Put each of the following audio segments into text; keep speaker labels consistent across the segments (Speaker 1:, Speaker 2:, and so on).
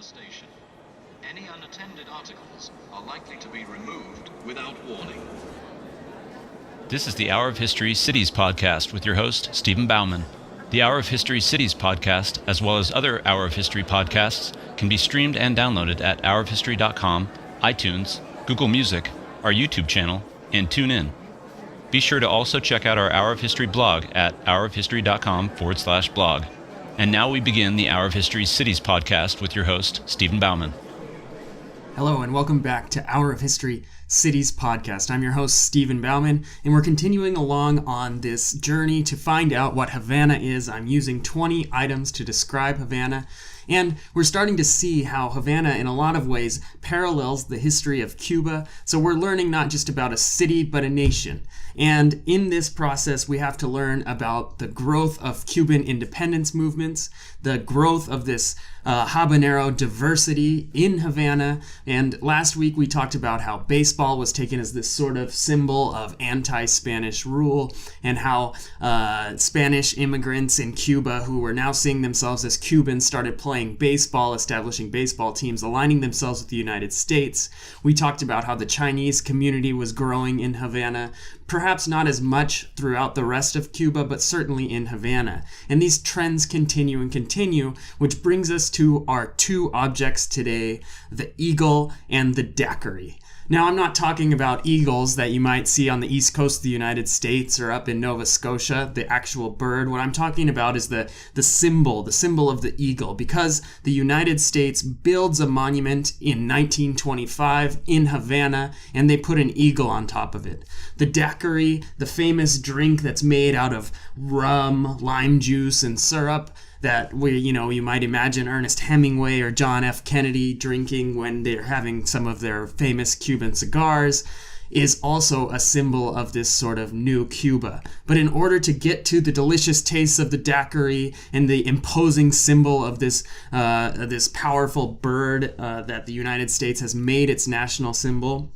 Speaker 1: station. Any unattended articles are likely to be removed without warning.
Speaker 2: This is the Hour of History Cities podcast with your host, Stephen Bauman. The Hour of History Cities podcast, as well as other Hour of History podcasts, can be streamed and downloaded at hourofhistory.com, iTunes, Google Music, our YouTube channel, and TuneIn. Be sure to also check out our Hour of History blog at hourofhistory.com/blog. And now we begin the Hour of History Cities podcast with your host, Stephen Bauman.
Speaker 3: Hello and welcome back to Hour of History Cities podcast. I'm your host, Stephen Bauman, and we're continuing along on this journey to find out what Havana is. I'm using 20 items to describe Havana, and we're starting to see how Havana, in a lot of ways, parallels the history of Cuba. So we're learning not just about a city, but a nation. And in this process, we have to learn about the growth of Cuban independence movements, the growth of this Habanero diversity in Havana. And last week, we talked about how baseball was taken as this sort of symbol of anti-Spanish rule, and how Spanish immigrants in Cuba who were now seeing themselves as Cubans started playing baseball, establishing baseball teams, aligning themselves with the United States. We talked about how the Chinese community was growing in Havana, perhaps not as much throughout the rest of Cuba, but certainly in Havana. And these trends continue and continue, which brings us to our two objects today, the eagle and the daiquiri. Now, I'm not talking about eagles that you might see on the east coast of the United States or up in Nova Scotia, the actual bird. What I'm talking about is the symbol of the eagle, because the United States builds a monument in 1925 in Havana, and they put an eagle on top of it. The daiquiri, the famous drink that's made out of rum, lime juice, and syrup, that you might imagine Ernest Hemingway or John F. Kennedy drinking when they're having some of their famous Cuban cigars, is also a symbol of this sort of new Cuba. But in order to get to the delicious taste of the daiquiri and the imposing symbol of this powerful bird that the United States has made its national symbol,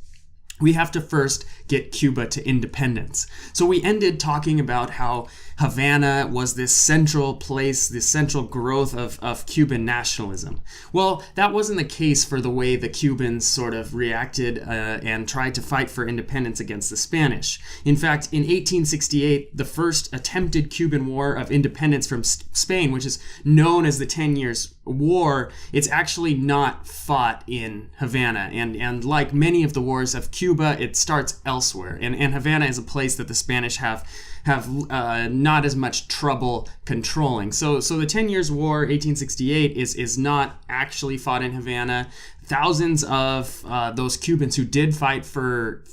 Speaker 3: we have to first get Cuba to independence. So we ended talking about how Havana was this central place, this central growth of Cuban nationalism. Well, that wasn't the case for the way the Cubans sort of reacted and tried to fight for independence against the Spanish. In fact, in 1868, the first attempted Cuban War of independence from Spain, which is known as the 10 Years' War, it's actually not fought in Havana. And like many of the wars of Cuba, it starts elsewhere. And Havana is a place that the Spanish have not as much trouble controlling. So the 10 Years' War, 1868, is not actually fought in Havana. Thousands of those Cubans who did fight for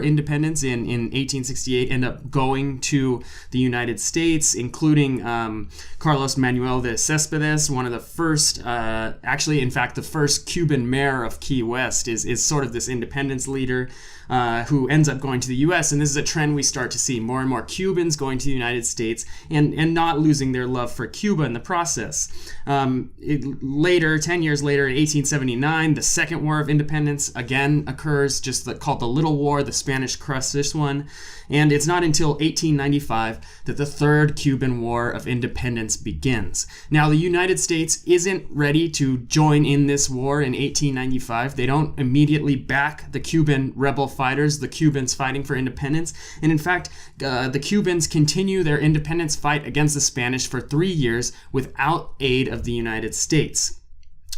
Speaker 3: independence in 1868 end up going to the United States, including Carlos Manuel de Céspedes, one of the first, the first Cuban mayor of Key West, is sort of this independence leader who ends up going to the U.S. And this is a trend we start to see, more and more Cubans going to the United States and not losing their love for Cuba in the process. 10 years later, in 1879, the Second War of Independence again occurs, called the Little War. The Spanish crushed this one. And it's not until 1895 that the Third Cuban War of Independence begins. Now, the United States isn't ready to join in this war in 1895. They don't immediately back the Cuban rebel fighters, the Cubans fighting for independence. And in fact, the Cubans continue their independence fight against the Spanish for 3 years without aid of the United States.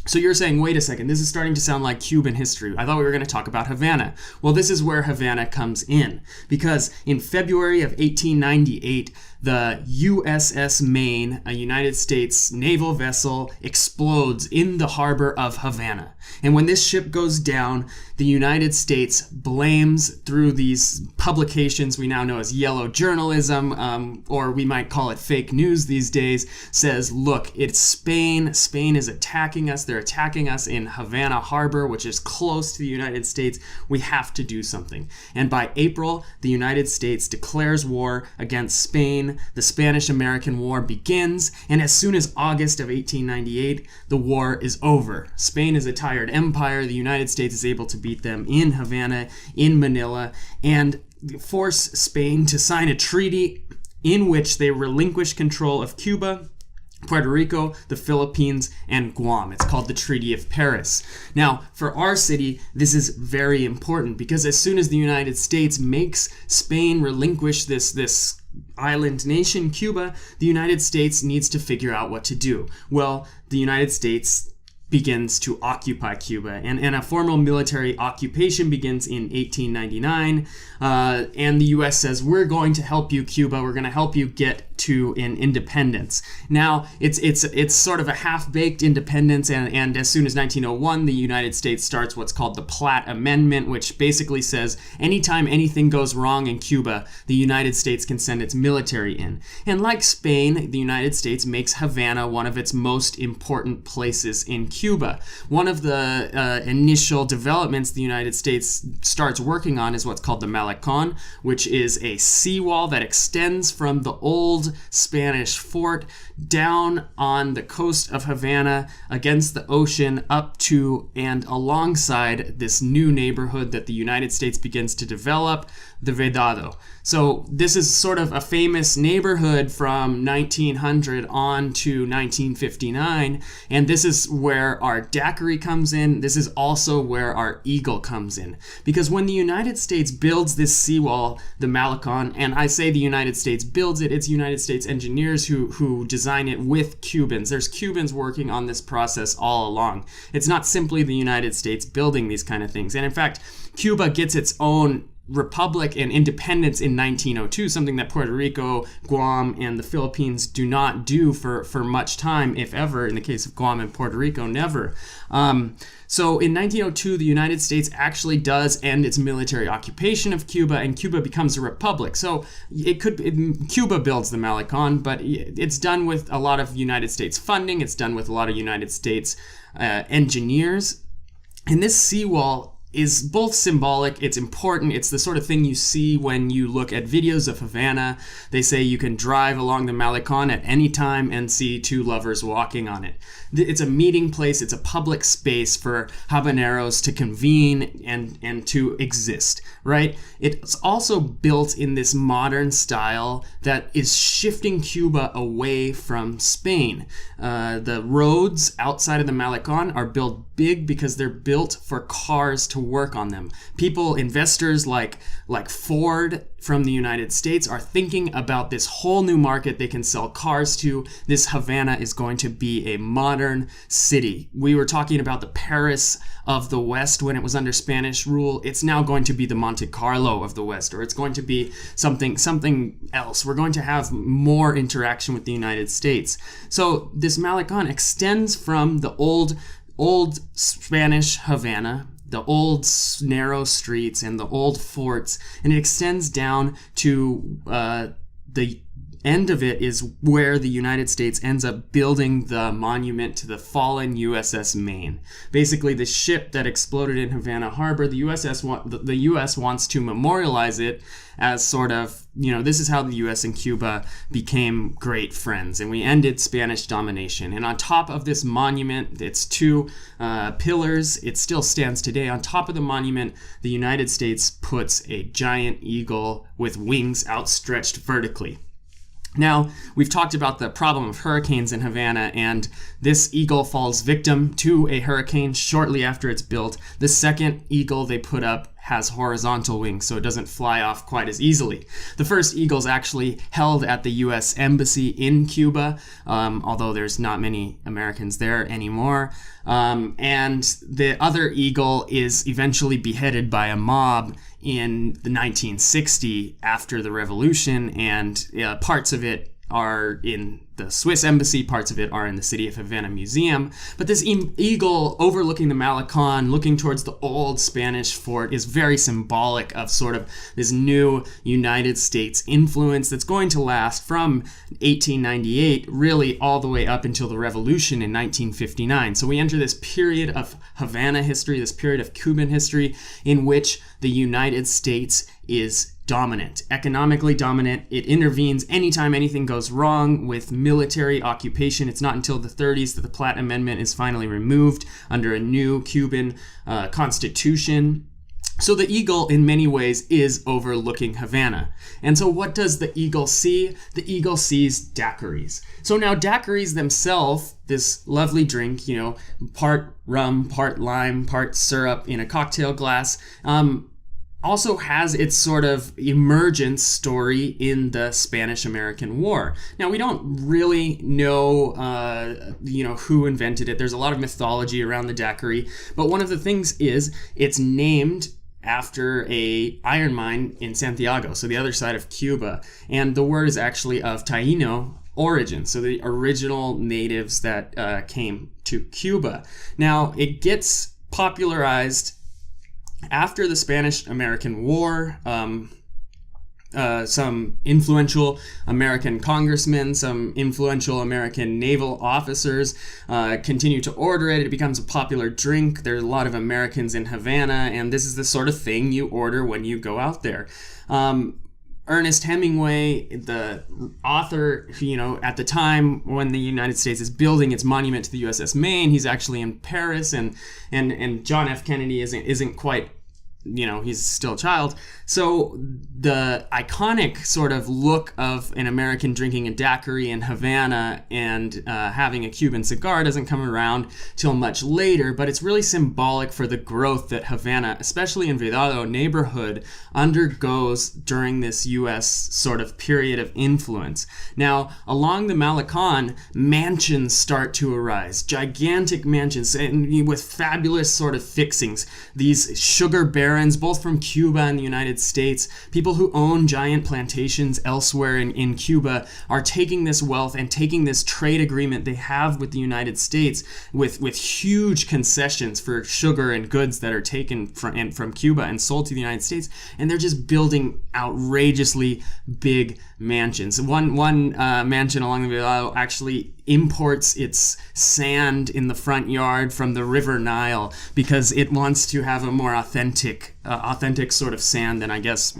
Speaker 3: So you're saying, wait a second, this is starting to sound like Cuban history. I thought we were going to talk about Havana. Well, this is where Havana comes in, because in February of 1898, the USS Maine, a United States naval vessel, explodes in the harbor of Havana. And when this ship goes down, the United States blames, through these publications we now know as yellow journalism, or we might call it fake news these days, says, look, it's Spain. Spain is attacking us. They're attacking us in Havana Harbor, which is close to the United States. We have to do something. And by April, the United States declares war against Spain. The Spanish-American War begins, and as soon as August of 1898, the war is over. Spain is a tired empire. The United States is able to beat them in Havana, in Manila, and force Spain to sign a treaty in which they relinquish control of Cuba Puerto Rico, the Philippines, and Guam. It's called the Treaty of Paris. Now, for our city, this is very important because as soon as the United States makes Spain relinquish this island nation, Cuba, the United States needs to figure out what to do. Well, the United States begins to occupy Cuba, and a formal military occupation begins in 1899, and the U.S. says, we're going to help you, Cuba, we're going to help you get to an independence. Now, it's sort of a half-baked independence, and as soon as 1901, the United States starts what's called the Platt Amendment, which basically says anytime anything goes wrong in Cuba, the United States can send its military in. And like Spain, the United States makes Havana one of its most important places in Cuba. One of the initial developments the United States starts working on is what's called the Malecon, which is a seawall that extends from the old Spanish fort down on the coast of Havana against the ocean up to and alongside this new neighborhood that the United States begins to develop, the Vedado. So this is sort of a famous neighborhood from 1900 on to 1959, and this is where our Daiquiri comes in. This is also where our Eagle comes in. Because when the United States builds this seawall, the Malecon, and I say the United States builds it, it's United States engineers who design it with Cubans. There's Cubans working on this process all along. It's not simply the United States building these kind of things. And in fact, Cuba gets its own republic and independence in 1902, something that Puerto Rico, Guam, and the Philippines do not do for much time, if ever. In the case of Guam and Puerto Rico, never. So in 1902, the United States actually does end its military occupation of Cuba, and Cuba becomes a republic. So Cuba builds the Malecon, but it's done with a lot of United States funding. It's done with a lot of United States engineers. And this seawall is both symbolic, it's important, it's the sort of thing you see when you look at videos of Havana. They say you can drive along the Malecon at any time and see two lovers walking on it. It's a meeting place, it's a public space for Habaneros to convene and to exist, right? It's also built in this modern style that is shifting Cuba away from Spain. The roads outside of the Malecon are built big because they're built for cars to work on them. People, investors like Ford from the United States are thinking about this whole new market they can sell cars to. This Havana is going to be a modern city. We were talking about the Paris of the West when it was under Spanish rule. It's now going to be the Monte Carlo of the West, or it's going to be something else. We're going to have more interaction with the United States. So this Malecon extends from the old Spanish Havana, the old narrow streets and the old forts, and it extends down to the end of it is where the United States ends up building the monument to the fallen USS Maine. Basically, the ship that exploded in Havana Harbor, the U.S. wants to memorialize it as sort of, this is how the U.S. and Cuba became great friends, and we ended Spanish domination. And on top of this monument, it's two pillars. It still stands today. On top of the monument, the United States puts a giant eagle with wings outstretched vertically. Now, we've talked about the problem of hurricanes in Havana, and this eagle falls victim to a hurricane shortly after it's built. The second eagle they put up has horizontal wings, so it doesn't fly off quite as easily. The first eagle's actually held at the U.S. Embassy in Cuba, although there's not many Americans there anymore. And the other eagle is eventually beheaded by a mob in the 1960 after the revolution, and parts of it are in the Swiss embassy, parts of it are in the City of Havana Museum. But this eagle overlooking the Malecon, looking towards the old Spanish fort, is very symbolic of sort of this new United States influence that's going to last from 1898 really all the way up until the revolution in 1959. So we enter this period of Havana history, this period of Cuban history, in which the United States is dominant, economically dominant. It intervenes anytime anything goes wrong with military occupation. It's not until the 30s that the Platt Amendment is finally removed under a new Cuban constitution. So the eagle, in many ways, is overlooking Havana. And so what does the eagle see? The eagle sees daiquiris. So now daiquiris themselves, this lovely drink, part rum, part lime, part syrup in a cocktail glass, also has its sort of emergence story in the Spanish-American War. Now, we don't really know, who invented it. There's a lot of mythology around the daiquiri, but one of the things is it's named after a iron mine in Santiago, so the other side of Cuba, and the word is actually of Taino origin, so the original natives that came to Cuba. Now, it gets popularized after the Spanish-American War. Some influential American congressmen, some influential American naval officers continue to order it. It becomes a popular drink. There are a lot of Americans in Havana, and this is the sort of thing you order when you go out there. Ernest Hemingway, the author, at the time when the United States is building its monument to the USS Maine, he's actually in Paris, and John F. Kennedy isn't quite, he's still a child. So the iconic sort of look of an American drinking a daiquiri in Havana and having a Cuban cigar doesn't come around till much later, but it's really symbolic for the growth that Havana, especially in Vedado neighborhood, undergoes during this U.S. sort of period of influence. Now, along the Malecon, mansions start to arise, gigantic mansions, and with fabulous sort of fixings. These sugar barons, both from Cuba and the United States, people who own giant plantations elsewhere in Cuba, are taking this wealth and taking this trade agreement they have with the United States with huge concessions for sugar and goods that are taken from Cuba and sold to the United States, and they're just building outrageously big mansions. One mansion along the Vedado actually imports its sand in the front yard from the River Nile because it wants to have a more authentic sort of sand than I guess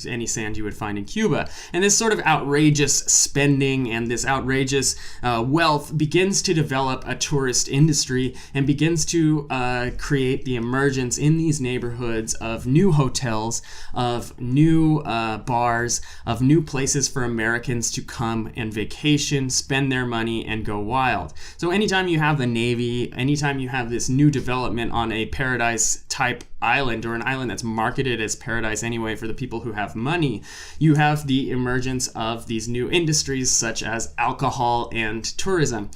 Speaker 3: any sand you would find in Cuba. And this sort of outrageous spending and this outrageous wealth begins to develop a tourist industry and begins to create the emergence in these neighborhoods of new hotels, of new bars, of new places for Americans to come and vacation, spend their money, and go wild. So anytime you have the Navy, anytime you have this new development on a paradise type island, or an island that's marketed as paradise anyway for the people who have money, you have the emergence of these new industries such as alcohol and tourism.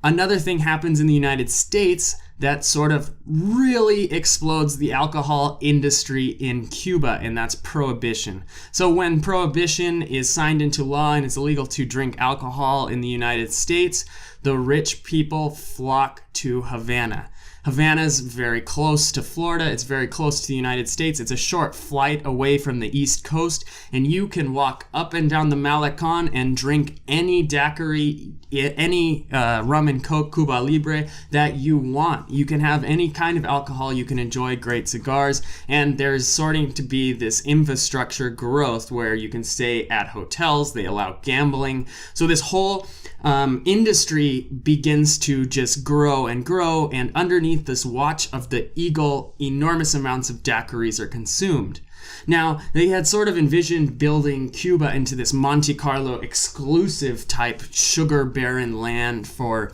Speaker 3: Another thing happens in the United States that sort of really explodes the alcohol industry in Cuba, and that's prohibition. So when prohibition is signed into law and it's illegal to drink alcohol in the United States, the rich people flock to Havana. Havana's very close to Florida. It's very close to the United States. It's a short flight away from the East Coast, and you can walk up and down the Malecon and drink any daiquiri, any rum and coke, Cuba Libre that you want. You can have any kind of alcohol. You can enjoy great cigars, and there's starting to be this infrastructure growth where you can stay at hotels. They allow gambling. So this whole industry begins to just grow and grow, and underneath this watch of the eagle, enormous amounts of daiquiris are consumed. Now, they had sort of envisioned building Cuba into this Monte Carlo exclusive type sugar baron land for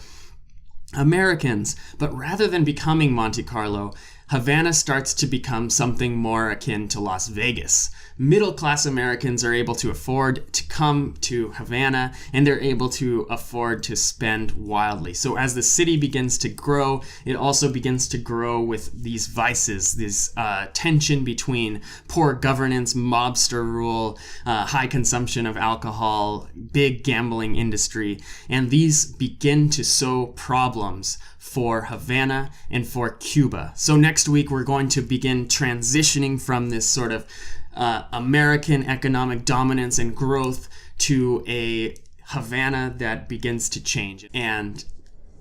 Speaker 3: Americans, but rather than becoming Monte Carlo, Havana starts to become something more akin to Las Vegas. Middle-class Americans are able to afford to come to Havana, and they're able to afford to spend wildly. So as the city begins to grow, it also begins to grow with these vices, this tension between poor governance, mobster rule, high consumption of alcohol, big gambling industry, and these begin to sow problems for Havana and for Cuba. So next week we're going to begin transitioning from this sort of American economic dominance and growth to a Havana that begins to change. And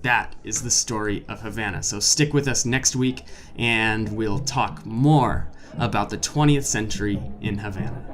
Speaker 3: that is the story of Havana. So stick with us next week and we'll talk more about the 20th century in Havana.